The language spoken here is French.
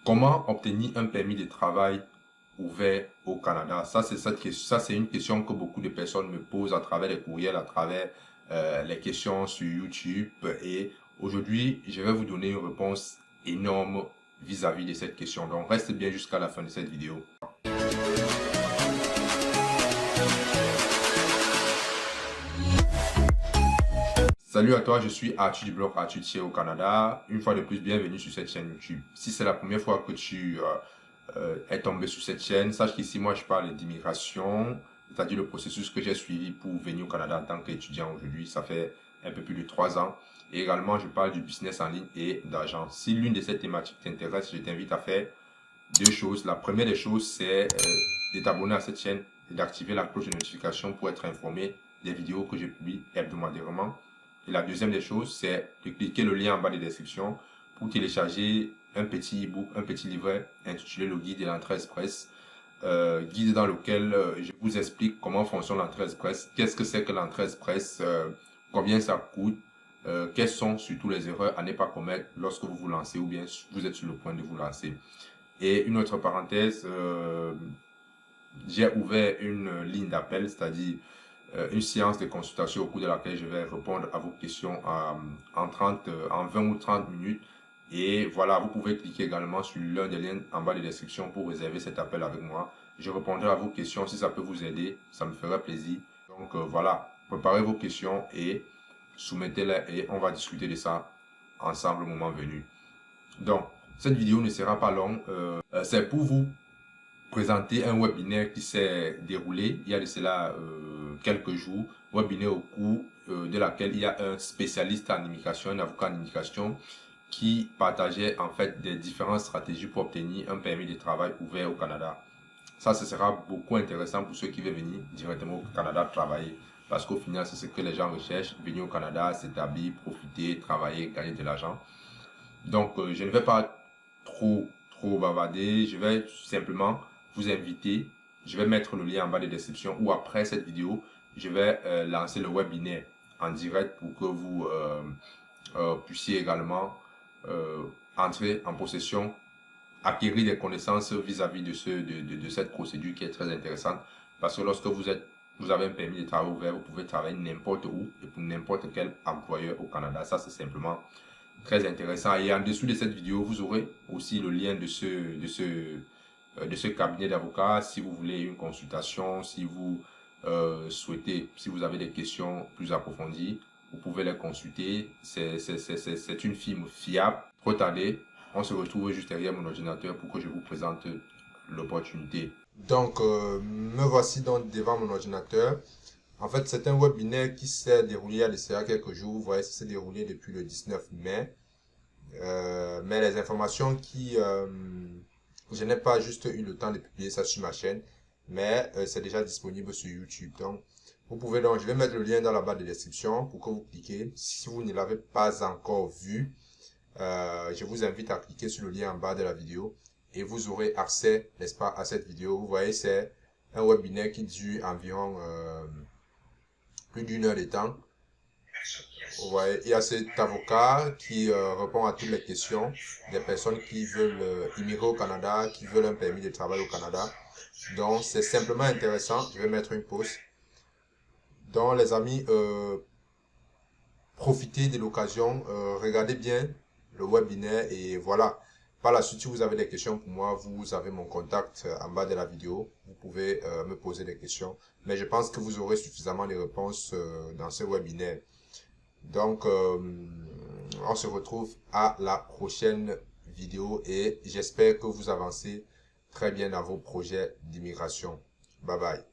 Comment obtenir un permis de travail ouvert au Canada? Ça, c'est une question que beaucoup de personnes me posent à travers les courriels, à travers les questions sur YouTube. Et aujourd'hui, je vais vous donner une réponse énorme vis-à-vis de cette question. Donc, reste bien jusqu'à la fin de cette vidéo. Salut à toi, je suis Arthur du blog Arthur au Canada. Une fois de plus, bienvenue sur cette chaîne YouTube. Si c'est la première fois que tu es tombé sur cette chaîne, sache qu'ici, moi, je parle d'immigration, c'est-à-dire le processus que j'ai suivi pour venir au Canada en tant qu'étudiant aujourd'hui. Ça fait un peu plus de 3 ans. Et également, je parle du business en ligne et d'argent. Si l'une de ces thématiques t'intéresse, je t'invite à faire 2 choses. La première des choses, c'est de t'abonner à cette chaîne et d'activer la cloche de notification pour être informé des vidéos que je publie hebdomadairement. Et la deuxième des choses, c'est de cliquer le lien en bas de la description pour télécharger un petit e-book, un petit livret intitulé le guide de l'entrée express. Guide dans lequel je vous explique comment fonctionne l'entrée express, qu'est-ce que c'est que l'entrée express, combien ça coûte, quelles sont surtout les erreurs à ne pas commettre lorsque vous vous lancez ou bien vous êtes sur le point de vous lancer. Et une autre parenthèse, j'ai ouvert une ligne d'appel, c'est-à-dire une séance de consultation au cours de laquelle je vais répondre à vos questions en 20 ou 30 minutes. Et voilà, vous pouvez cliquer également sur l'un des liens en bas de la description pour réserver cet appel avec moi. Je répondrai à vos questions si ça peut vous aider, ça me ferait plaisir. Donc voilà, préparez vos questions et soumettez-les et on va discuter de ça ensemble au moment venu. Donc, cette vidéo ne sera pas longue, c'est pour vous présenter un webinaire qui s'est déroulé il y a de cela quelques jours, webinaire au cours de laquelle il y a un spécialiste en immigration, un avocat en immigration qui partageait en fait des différentes stratégies pour obtenir un permis de travail ouvert au Canada. Ça, ce sera beaucoup intéressant pour ceux qui veulent venir directement au Canada travailler. Parce qu'au final, c'est ce que les gens recherchent, venir au Canada, s'établir, profiter, travailler, gagner de l'argent. Donc, je ne vais pas trop bavarder. Je vais simplement vous inviter. Je vais mettre le lien en bas de description ou après cette vidéo, je vais lancer le webinaire en direct pour que vous puissiez également entrer en possession, acquérir des connaissances vis-à-vis de cette procédure qui est très intéressante. Parce que lorsque vous avez un permis de travail ouvert, vous pouvez travailler n'importe où et pour n'importe quel employeur au Canada. Ça, c'est simplement très intéressant. Et en dessous de cette vidéo, vous aurez aussi le lien de ce cabinet d'avocats. Si vous voulez une consultation, si vous souhaitez, si vous avez des questions plus approfondies, vous pouvez les consulter. C'est une firme fiable. Trop tardé, on se retrouve juste derrière mon ordinateur pour que je vous présente l'opportunité. Donc, me voici donc devant mon ordinateur. En fait, c'est un webinaire qui s'est déroulé il y a de cela quelques jours. Vous voyez, ça s'est déroulé depuis le 19 mai. Mais les informations je n'ai pas juste eu le temps de publier ça sur ma chaîne, mais c'est déjà disponible sur YouTube. Donc, vous pouvez donc, je vais mettre le lien dans la barre de description pour que vous cliquez. Si vous ne l'avez pas encore vu, je vous invite à cliquer sur le lien en bas de la vidéo et vous aurez accès, n'est-ce pas, à cette vidéo. Vous voyez, c'est un webinaire qui dure environ plus d'1 heure de temps. Vous voyez, il y a cet avocat qui répond à toutes les questions des personnes qui veulent immigrer au Canada, qui veulent un permis de travail au Canada. Donc, c'est simplement intéressant. Je vais mettre une pause. Donc, les amis, profitez de l'occasion, regardez bien le webinaire et voilà. Par la suite, si vous avez des questions pour moi, vous avez mon contact en bas de la vidéo. Vous pouvez me poser des questions. Mais je pense que vous aurez suffisamment de réponses dans ce webinaire. Donc, on se retrouve à la prochaine vidéo et j'espère que vous avancez très bien dans vos projets d'immigration. Bye bye.